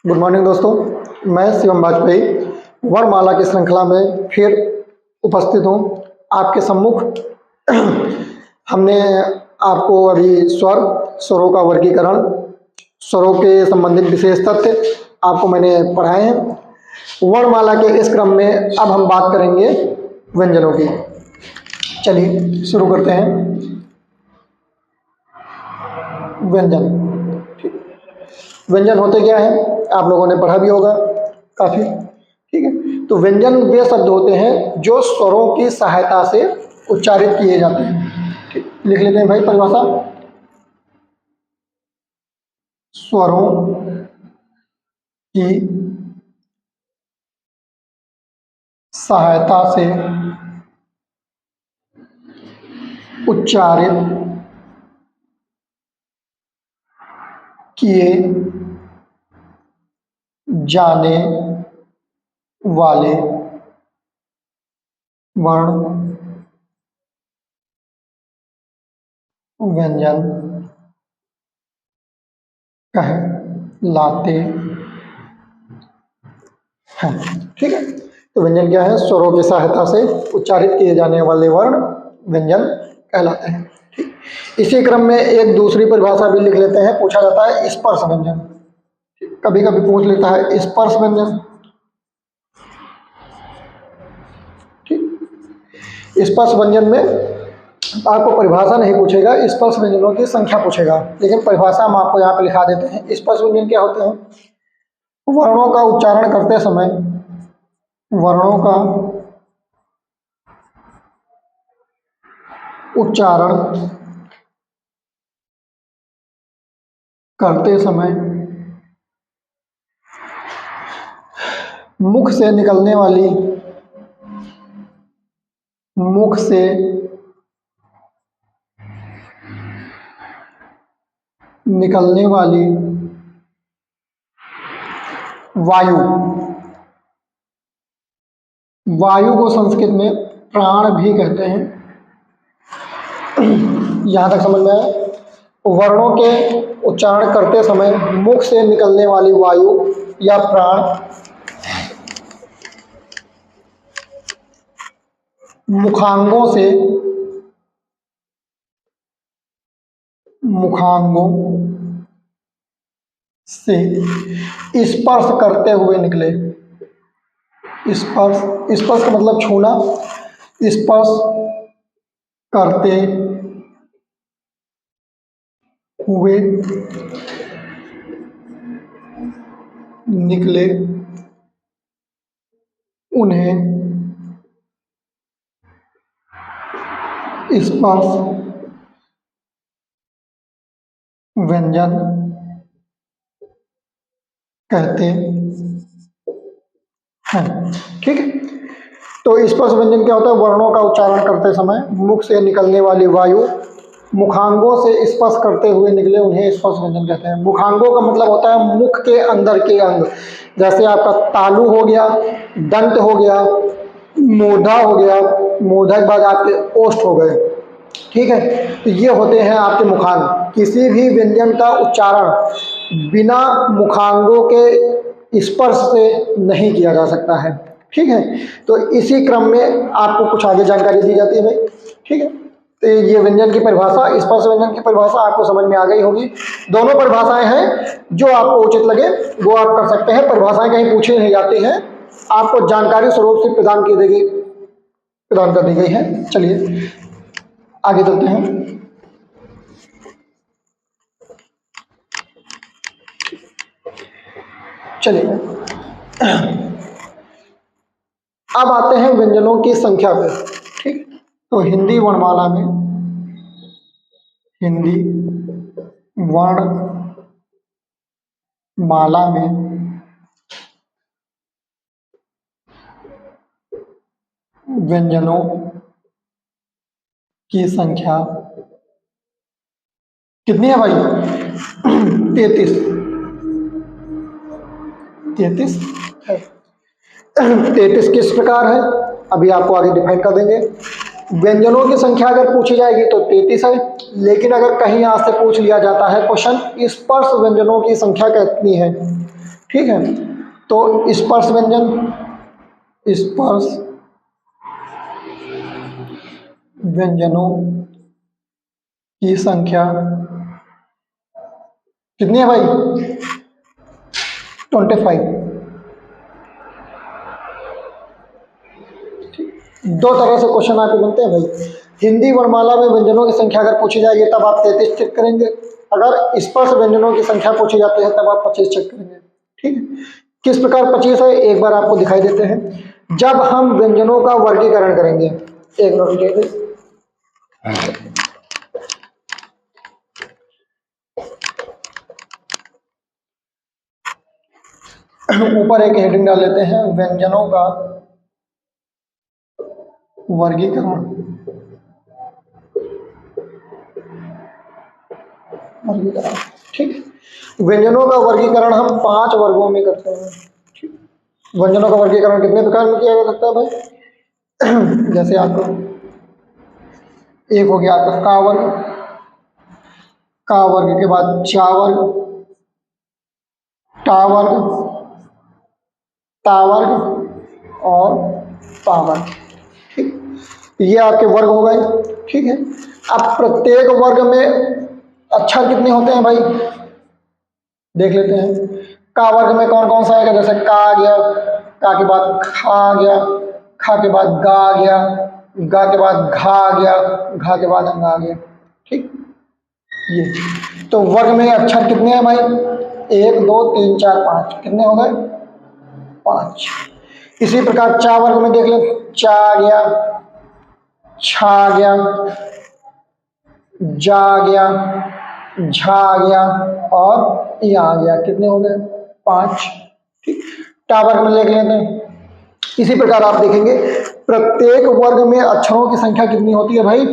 Good morning दोस्तों, मैं शिवम वाजपेयी वर्णमाला की श्रृंखला में फिर उपस्थित हूँ आपके सम्मुख। हमने आपको अभी स्वरों का वर्गीकरण, स्वरों के संबंधित विशेष तथ्य आपको मैंने पढ़ाए हैं। वर्णमाला के इस क्रम में अब हम बात करेंगे व्यंजनों की। चलिए शुरू करते हैं। व्यंजन, व्यंजन होते क्या है आप लोगों ने पढ़ा भी होगा काफ़ी, ठीक है। तो व्यंजन वे शब्द होते हैं जो स्वरों की सहायता से उच्चारित किए जाते हैं। ठीक, लिख लेते हैं भाई परिभाषा। स्वरों की सहायता से उच्चारित किए जाने वाले वर्ण व्यंजन कहलाते हैं। ठीक है, तो व्यंजन क्या है? स्वरों की सहायता से उच्चारित किए जाने वाले वर्ण व्यंजन कहलाते हैं। ठीक, इसी क्रम में एक दूसरी परिभाषा भी लिख लेते हैं। पूछा जाता है स्पर्श व्यंजन, कभी कभी पूछ लेता है स्पर्श व्यंजन। ठीक, स्पर्श व्यंजन में आपको परिभाषा नहीं पूछेगा, स्पर्श व्यंजनों की संख्या पूछेगा, लेकिन परिभाषा हम आपको यहाँ पे लिखा देते हैं। स्पर्श व्यंजन क्या होते हैं? वर्णों का उच्चारण करते समय, वर्णों का उच्चारण करते समय मुख से निकलने वाली वायु को संस्कृत में प्राण भी कहते हैं। यहाँ तक समझ में आया? वर्णों के उच्चारण करते समय मुख से निकलने वाली वायु या प्राण मुखांगों से स्पर्श करते हुए निकले। स्पर्श का मतलब छूना। स्पर्श करते हुए निकले उन्हें स्पर्श व्यंजन कहते हैं। ठीक है, तो स्पर्श व्यंजन क्या होता है? वर्णों का उच्चारण करते समय मुख से निकलने वाली वायु मुखांगों से स्पर्श करते हुए निकले, उन्हें स्पर्श व्यंजन कहते हैं। मुखांगों का मतलब होता है मुख के अंदर के अंग, जैसे आपका तालु हो गया, दंत हो गया, मूर्धा हो गया, मूर्धा के बाद आपके ओष्ठ हो गए। ठीक है, तो ये होते हैं आपके मुखांग। किसी भी व्यंजन का उच्चारण बिना मुखांगों के स्पर्श से नहीं किया जा सकता है। ठीक है, तो इसी क्रम में आपको कुछ आगे जानकारी दी जाती है भाई। ठीक है, तो ये व्यंजन की परिभाषा, स्पर्श व्यंजन की परिभाषा आपको समझ में आ गई होगी। दोनों परिभाषाएं हैं, जो आपको उचित लगे वो आप कर सकते हैं। परिभाषाएं कहीं पूछी नहीं जाती हैं, आपको जानकारी स्वरूप से प्रदान कर दी गई है। चलिए आगे चलते हैं। चलिए अब आते हैं व्यंजनों की संख्या पे। ठीक, तो हिंदी वर्णमाला में व्यंजनों की संख्या कितनी है भाई? 33 है। 33 किस प्रकार है अभी आपको आगे डिफाइन कर देंगे। व्यंजनों की संख्या अगर पूछी जाएगी तो 33 है, लेकिन अगर कहीं यहाँ से पूछ लिया जाता है क्वेश्चन स्पर्श व्यंजनों की संख्या कितनी है, ठीक है। तो स्पर्श व्यंजन, स्पर्श व्यंजनों की संख्या कितनी है भाई? 25। दो तरह से क्वेश्चन आपके बनते हैं भाई। हिंदी वर्णमाला में व्यंजनों की संख्या अगर पूछी जाएगी तब आप 33 चेक करेंगे, अगर स्पर्श व्यंजनों की संख्या पूछी जाती है तब आप 25 चेक करेंगे। ठीक है, किस प्रकार 25 है एक बार आपको दिखाई देते हैं। जब हम व्यंजनों का वर्गीकरण करेंगे, एक नोट कीजिए, ऊपर एक हेडिंग डाल लेते हैं, व्यंजनों का वर्गीकरण। ठीक है, व्यंजनों का वर्गीकरण हम 5 वर्गों में करते हैं। व्यंजनों का वर्गीकरण कितने प्रकार में किया जा सकता है भाई? जैसे आपको एक हो गया आपका का वर्ग, का वर्ग के बाद चा वर्ग, टा वर्ग, ता वर्ग और पा वर्ग। ठीक, ये आपके वर्ग हो गए। ठीक है, अब प्रत्येक वर्ग में अक्षर कितने होते हैं भाई देख लेते हैं। का वर्ग में कौन कौन सा आएगा? जैसे का आ गया, का के बाद खा आ गया, खा के बाद गा आ गया, गा के बाद घा आ गया, घा के बाद अंगा आ गया। ठीक, ये तो वर्ग में अक्षर कितने हैं भाई? 1 2 3 4 5, कितने हो गए? 5। इसी प्रकार चा वर्ग में देख ले, चा आ गया, छा आ गया, जा आ गया, झा आ गया और या आ गया, कितने हो गए? 5। ठीक, टा वर्ग में देख लेते हैं। इसी प्रकार आप देखेंगे प्रत्येक वर्ग में अक्षरों की संख्या कितनी होती है भाई?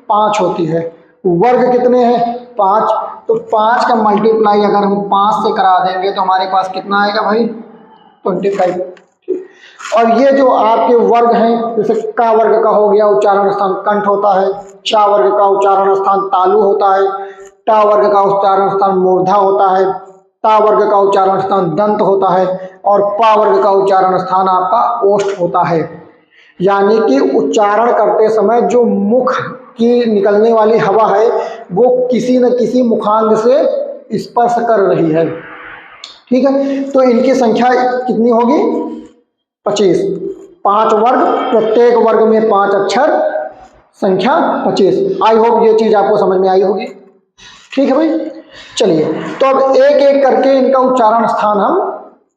5 होती है। वर्ग कितने हैं? 5। तो 5 का मल्टीप्लाई अगर हम 5 से करा देंगे तो हमारे पास कितना आएगा भाई? 25। और ये जो आपके वर्ग हैं, जैसे का वर्ग का हो गया उच्चारण स्थान कंठ होता है, चा वर्ग का उच्चारण स्थान तालु होता है, टा वर्ग का उच्चारण स्थान मूर्धा होता है, ता वर्ग का उच्चारण स्थान दंत होता है और पा वर्ग का उच्चारण स्थान आपका ओष्ठ होता है। यानी कि उच्चारण करते समय जो मुख की निकलने वाली हवा है वो किसी न किसी मुखांग से स्पर्श कर रही है। ठीक है, तो इनकी संख्या कितनी होगी? 25। 5 वर्ग, प्रत्येक वर्ग में 5 अक्षर, संख्या 25। आई होप ये चीज आपको समझ में आई होगी। ठीक है भाई, चलिए तो अब एक एक करके इनका उच्चारण स्थान हम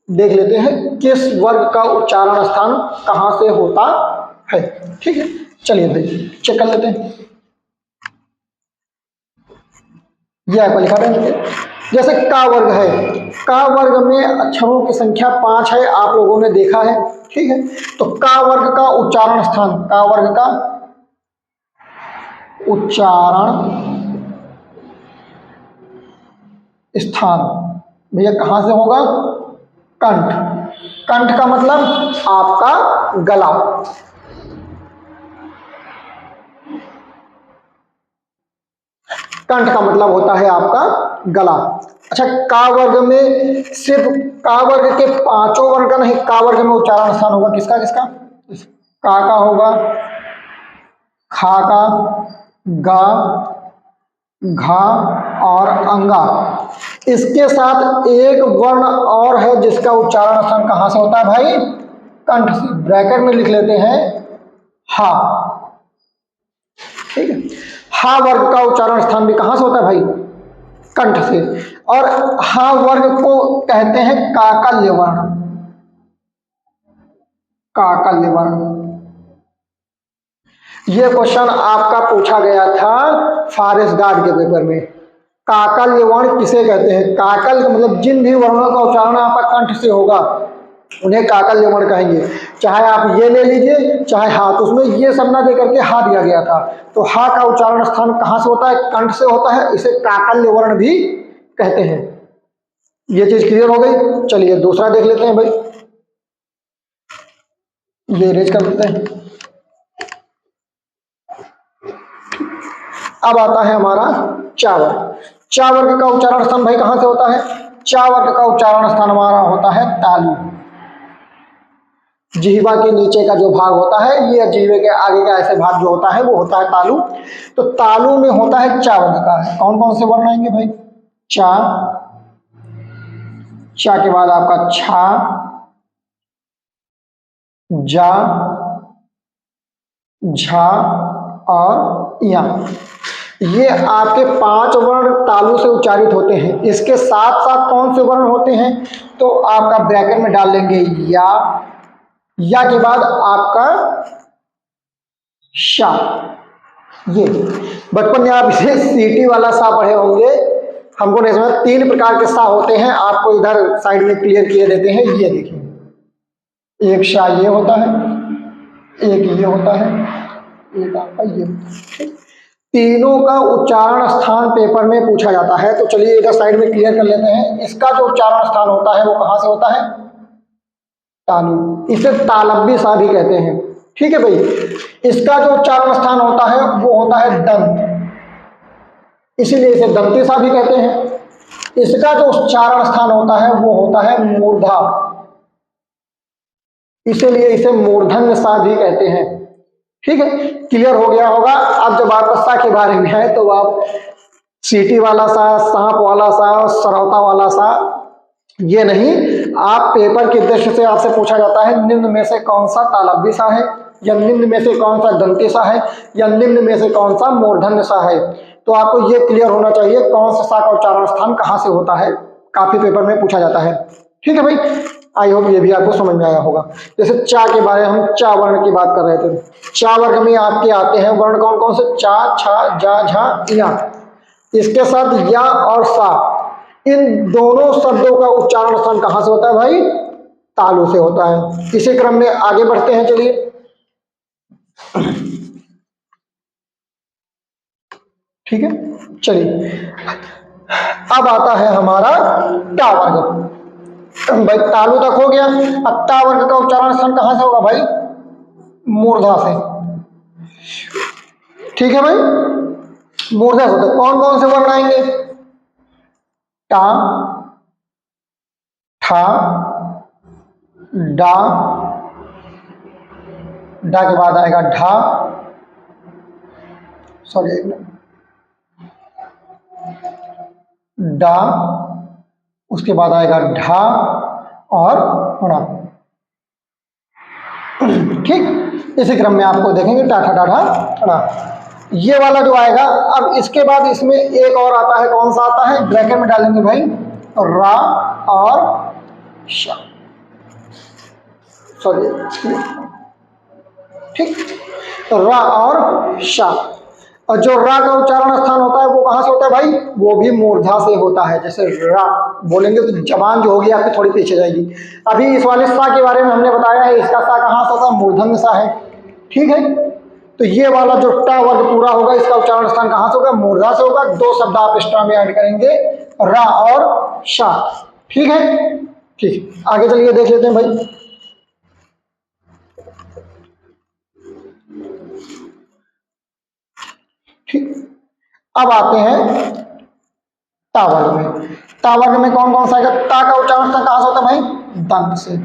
देख लेते हैं, किस वर्ग का उच्चारण स्थान कहां से होता है। ठीक है, चलिए भाई चेक कर लेते हैं। यह आपको लिखा है, जैसे का वर्ग है, का वर्ग में अक्षरों की संख्या 5 है, आप लोगों ने देखा है। ठीक है, तो का वर्ग का उच्चारण स्थान, का वर्ग का उच्चारण स्थान भैया कहां से होगा? कंठ। कंठ का मतलब आपका गला। कंठ का मतलब होता है आपका गला। अच्छा, का वर्ग में सिर्फ का वर्ग के 5 वर्ग का नहीं, का वर्ग में उच्चारण स्थान होगा किसका किसका? का होगा, खा का, गा, घा और अंगा। इसके साथ एक वर्ण और है जिसका उच्चारण स्थान कहां से होता है भाई? कंठ से। ब्रैकेट में लिख लेते हैं हा। ठीक है, हा वर्ग का उच्चारण स्थान भी कहां से होता है भाई? कंठ से। और हा वर्ग को कहते हैं काकल्य वर्ण। काकल्य वर्ण, यह क्वेश्चन आपका पूछा गया था फॉरेस्ट गार्ड के पेपर में। काकल्य वर्ण किसे कहते हैं? काकल मतलब जिन भी वर्णों का उच्चारण आपका कंठ से होगा उन्हें काकल्य वर्ण कहेंगे। चाहे आप ये ले लीजिए चाहे हा, तो उसमें ये सब ना दे करके हा दिया गया था। तो हा का उच्चारण स्थान कहां से होता है? कंठ से होता है, इसे काकल्य वर्ण भी कहते हैं। ये चीज क्लियर हो गई। चलिए दूसरा देख लेते हैं भाई, ये रेज कर देते हैं। अब आता है हमारा चा वर्ग। चा वर्ग का उच्चारण स्थान भाई कहां से होता है? चा वर्ग का उच्चारण स्थान हमारा होता है तालु। जिह्वा के नीचे का जो भाग होता है, ये जिह्वे के आगे का ऐसे भाग जो होता है वो होता है तालु। तो तालु में होता है चा वर्ग का। कौन कौन से वर्ण आएंगे भाई? चा, चा के बाद आपका छा, जा, झा और या। ये आपके 5 वर्ण तालु से उच्चारित होते हैं। इसके साथ साथ कौन से वर्ण होते हैं? तो आपका ब्रैकेट में डाल लेंगे या के बाद आपका शा। ये बचपन में आप इसे सीटी वाला सा पढ़े होंगे, हमको नहीं समझ। 3 प्रकार के सा होते हैं, आपको इधर साइड में क्लियर किए देते हैं। ये देखिए, एक शा ये होता है, एक ये होता है, एक आपका ये होता है। तीनों का उच्चारण स्थान पेपर में पूछा जाता है। तो चलिए इधर साइड में क्लियर कर लेते हैं। इसका जो उच्चारण स्थान होता है वो कहां से होता है? तालु। इसे तालव्य सा भी कहते हैं। ठीक है भाई। इसका जो उच्चारण स्थान होता है वो होता है दंत, इसीलिए इसे दंती सा भी कहते हैं। इसका जो उच्चारण स्थान होता है वो होता है मूर्धा, इसीलिए इसे मूर्धन्य सा भी कहते हैं। ठीक है, क्लियर हो गया होगा। अब जब आपका सा के बारे में है तो आप सीटी वाला सा, सांप वाला सा, सरौता वाला सा ये नहीं, आप पेपर के दृष्टि से आपसे पूछा जाता है निम्न में से कौन सा तालव्य सा है, या निम्न में से कौन सा दंती सा है, या निम्न में से कौन सा मूर्धन्य सा है। तो आपको ये क्लियर होना चाहिए कौन सा सा का उच्चारण स्थान कहाँ से होता है, काफी पेपर में पूछा जाता है। ठीक है भाई, आई होप ये भी आपको समझ में आया होगा। जैसे चा के बारे में, हम चा वर्ण की बात कर रहे थे। चा वर्ग में आपके आते हैं वर्ण कौन कौन से? चा, छा, जा, झा, या। इसके साथ या और सा, इन दोनों शब्दों का उच्चारण स्थान कहां से होता है भाई? तालु से होता है। इसी क्रम में आगे बढ़ते हैं, चलिए। ठीक है, चलिए अब आता है हमारा टा वर्ग। भाई तालु तक हो गया। अब टा वर्ग का उच्चारण स्थान कहां से होगा भाई? मूर्धा से। ठीक है भाई, मूर्धा से होता है। कौन कौन से वर्ण आएंगे? टा, ठा, डा, डा के बाद आएगा ढा, सॉरी एक मिनट, डा, उसके बाद आएगा ढा और ड़ा। ठीक, इसी क्रम में आपको देखेंगे टाठा डाढ़ा ड़ा, ये वाला जो आएगा। अब इसके बाद इसमें एक और आता है, कौन सा आता है? ब्रैकेट में डालेंगे भाई रा और शा, सॉरी। ठीक, रा और शा। और जो रा का उच्चारण स्थान होता है वो कहां से होता है भाई? वो भी मूर्धा से होता है। जैसे रा बोलेंगे तो जबान जो होगी आपकी थोड़ी पीछे जाएगी। अभी इस वाले सा के बारे में हमने बताया है, इसका सा कहां से होता है? मूर्धन्य सा है। ठीक है, तो ये वाला जो टा वर्ग पूरा होगा, इसका उच्चारण स्थान कहां से होगा? मूर्धा से होगा। 2 शब्द आप एक्स्ट्रा में ऐड करेंगे, रा और शा। ठीक है, ठीक, आगे चलिए देख लेते हैं भाई। ठीक, अब आते हैं ता वर्ग में। ता वर्ग में कौन कौन सा आएगा? ता का उच्चारण कहां से होता है भाई? दंत से।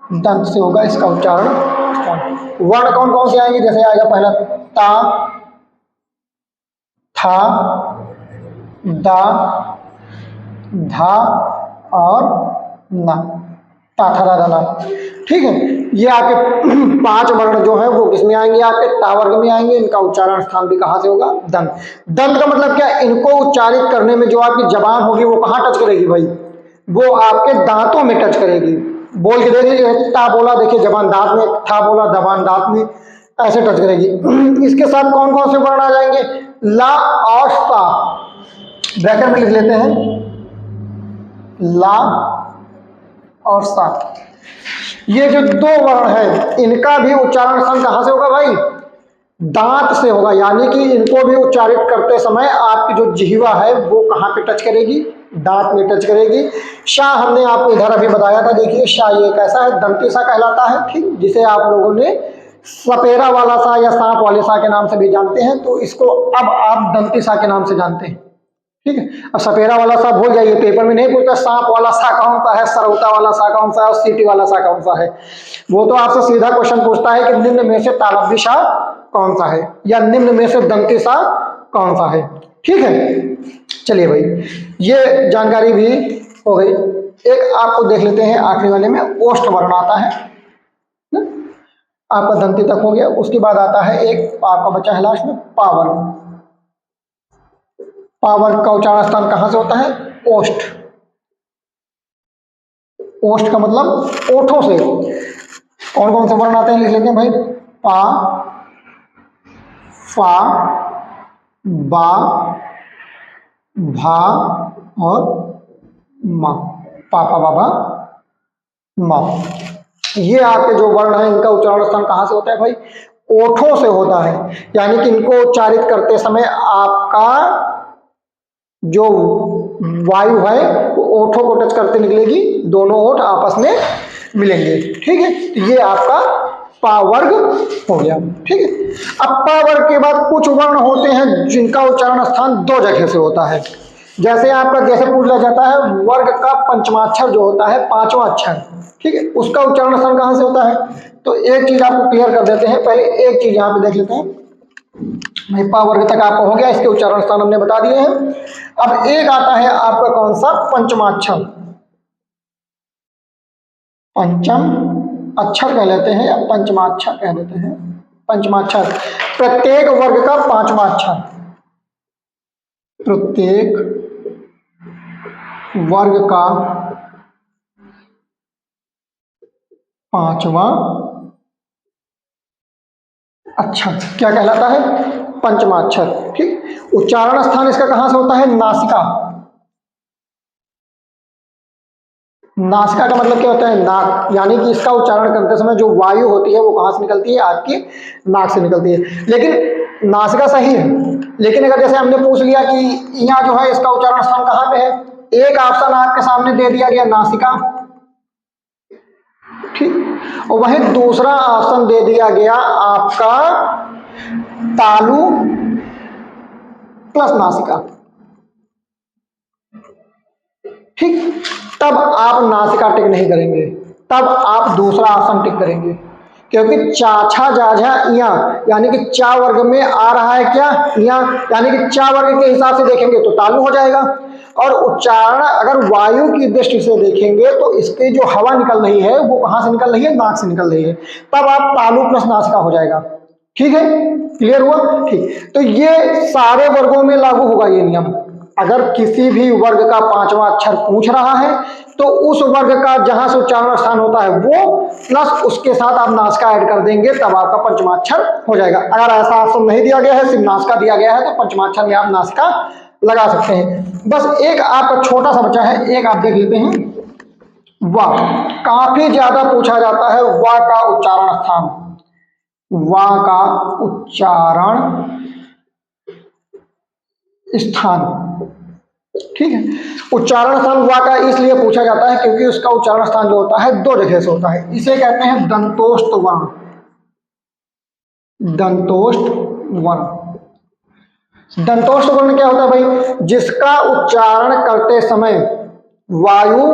दंत से होगा इसका उच्चारण। वर्ण कौन कौन से आएंगे? जैसे आएगा पहला ता, था, दा, धा और ना, ता था दा ना। ठीक है, ये आपके 5 वर्ण जो है वो किसमें आएंगे? आपके ता वर्ग में आएंगे। इनका उच्चारण स्थान भी कहां से होगा? दंत। दंत का मतलब क्या? इनको उच्चारित करने में जो आपकी जबान होगी वो कहां टच करेगी भाई? वो आपके दांतों में टच करेगी। बोल के देख लीजिए, ता बोला, देखिए जबान दांत में, था बोला जबान दांत में, ऐसे टच करेगी। इसके साथ कौन कौन से वर्ण आ जाएंगे? ला और सा। ब्रैकेट में लिख लेते हैं ला और सा। ये जो 2 वर्ण है इनका भी उच्चारण स्थान कहां से होगा भाई? दांत से होगा। यानी कि इनको भी उच्चारित करते समय आपकी जो जिह्वा है वो कहां पे टच करेगी? दांत में टच करेगी। शाह हमने आपको इधर अभी बताया था, देखिए शाह ये कैसा है? दंती सा कहलाता है। ठीक, जिसे आप लोगों ने सपेरा वाला सा या सांप वाले सा के नाम से भी जानते हैं, तो इसको अब आप दंती सा के नाम से जानते हैं। ठीक है। अब सपेरा वाला सा भूल जाइए, पेपर में नहीं पूछता सांप वाला सा कौन सा है, सरौता वाला सा कौन सा है और सीटी वाला सा कौन सा है। वो तो आपसे सीधा क्वेश्चन पूछता है कि निम्न में से तालव्य सा कौन सा है या निम्न में से दंती सा कौन सा है। ठीक है, चलिए भाई ये जानकारी भी हो गई। एक आपको देख लेते हैं आखिरी वाले में ओष्ठ वर्ण आता है ना? आपका दंती तक हो गया। उसके बाद आता है एक आपका बचा है लास्ट में पावर्ग। पावर्ग का उच्चारण स्थान कहां से होता है? ओष्ठ। ओष्ठ का मतलब ओठों से। कौन कौन से वर्ण आते हैं लिख लेते हैं भाई। पा, फा, बा, भा और मा। पापा बाबा मा। ये आपके जो वर्ण है इनका उच्चारण स्थान कहां से होता है भाई? ओठों से होता है। यानी कि इनको उच्चारित करते समय आपका जो वायु है वो ओठों को टच करते निकलेगी, दोनों ओठ आपस में मिलेंगे। ठीक है, तो ये आपका पावर्ग हो गया। ठीक है, अब पावर्ग के बाद कुछ वर्ण होते हैं जिनका उच्चारण स्थान दो जगह से होता है। जैसे आपका जैसे पूछ लिया जाता है वर्ग का पंचमाक्षर जो होता है, पांचवा अक्षर, ठीक है, उसका उच्चारण स्थान कहां से होता है? तो एक चीज आपको क्लियर कर देते हैं। पहले एक चीज यहाँ पे देख लेते हैं भाई। पा वर्ग तक आपको हो गया, इसके उच्चारण स्थान हमने बता दिए हैं। अब एक आता है आपका कौन सा? पंचमाक्षर। पंचम अक्षर कह लेते हैं या पंचमाक्षर कह लेते हैं। पंचमाक्षर प्रत्येक वर्ग का पांचवा अक्षर। प्रत्येक वर्ग का पांचवा अक्षर क्या कहलाता है? पंचमाक्षर। ठीक, उच्चारण स्थान इसका कहां से होता है? नासिका। नासिका का मतलब क्या होता है? नाक। यानी कि इसका उच्चारण करते समय जो वायु होती है वो कहां से निकलती है? आपकी नाक से निकलती है। लेकिन नासिका सही है, लेकिन अगर जैसे हमने पूछ लिया कि यहाँ जो है इसका उच्चारण स्थान कहां पे है, एक ऑप्शन आपके सामने दे दिया गया नासिका, ठीक, और वहीं दूसरा ऑप्शन दे दिया गया आपका तालु प्लस नासिका। ठीक, तब आप नासिका टिक नहीं करेंगे, तब आप दूसरा आसन टिक करेंगे। क्योंकि चाछा जाझा इया यानी कि चा वर्ग में आ रहा है क्या? इया, यानी कि चा वर्ग के हिसाब से देखेंगे तो तालु हो जाएगा। और उच्चारण अगर वायु की दृष्टि से देखेंगे तो इसकी जो हवा निकल रही है वो कहां से निकल रही है? नाक से निकल रही है। तब आप तालु प्लस नासिका हो जाएगा। ठीक है, क्लियर हुआ? ठीक, तो ये सारे वर्गों में लागू होगा ये नियम। अगर किसी भी वर्ग का पांचवा अक्षर पूछ रहा है तो उस वर्ग का जहां से उच्चारण स्थान होता है वो प्लस उसके साथ आप नासिका ऐड कर देंगे, तब आपका पंचमाक्षर हो जाएगा। अगर ऐसा ऑप्शन नहीं दिया गया है, सिर्फ नासिका दिया गया है, तो पंचमाक्षर में आप नासिका लगा सकते हैं। बस एक आपका छोटा सा बच्चा है, एक आप देख लेते हैं वा। काफी ज्यादा पूछा जाता है वा का उच्चारण स्थान। वा का उच्चारण स्थान, ठीक है, उच्चारण स्थान वा का इसलिए पूछा जाता है क्योंकि उसका उच्चारण स्थान जो होता है दो जगह से होता है। इसे कहते हैं दंतोष्ठ वर्ण। दंतोष्ठ वर्ण। दंतोष्ठ वर्ण क्या होता है भाई? जिसका उच्चारण करते समय वायु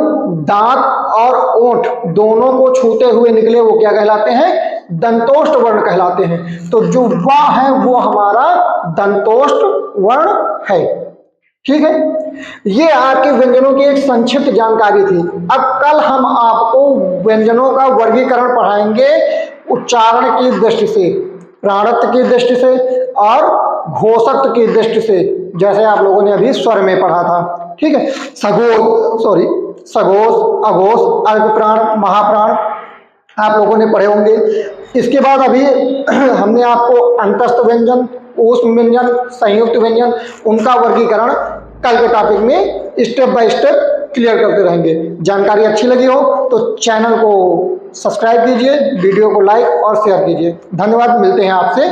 दांत और ओंठ दोनों को छूते हुए निकले, वो क्या कहलाते हैं? दंतोष्ठ वर्ण कहलाते हैं। तो जो वा है वो हमारा दंतोष्ठ वर्ण है। ठीक है, ये आपके व्यंजनों की एक संक्षिप्त जानकारी थी। अब कल हम आपको व्यंजनों का वर्गीकरण पढ़ाएंगे उच्चारण की दृष्टि से, प्राणत्व की दृष्टि से और घोषत्व की दृष्टि से, जैसे आप लोगों ने अभी स्वर में पढ़ा था। ठीक है, सघोष, अघोष, अल्पप्राण, महाप्राण आप लोगों ने पढ़े होंगे। इसके बाद अभी हमने आपको अंतस्थ व्यंजन, ऊष्म व्यंजन, संयुक्त व्यंजन, उनका वर्गीकरण कल के टॉपिक में स्टेप बाय स्टेप क्लियर करते रहेंगे। जानकारी अच्छी लगी हो तो चैनल को सब्सक्राइब कीजिए, वीडियो को लाइक और शेयर कीजिए। धन्यवाद, मिलते हैं आपसे।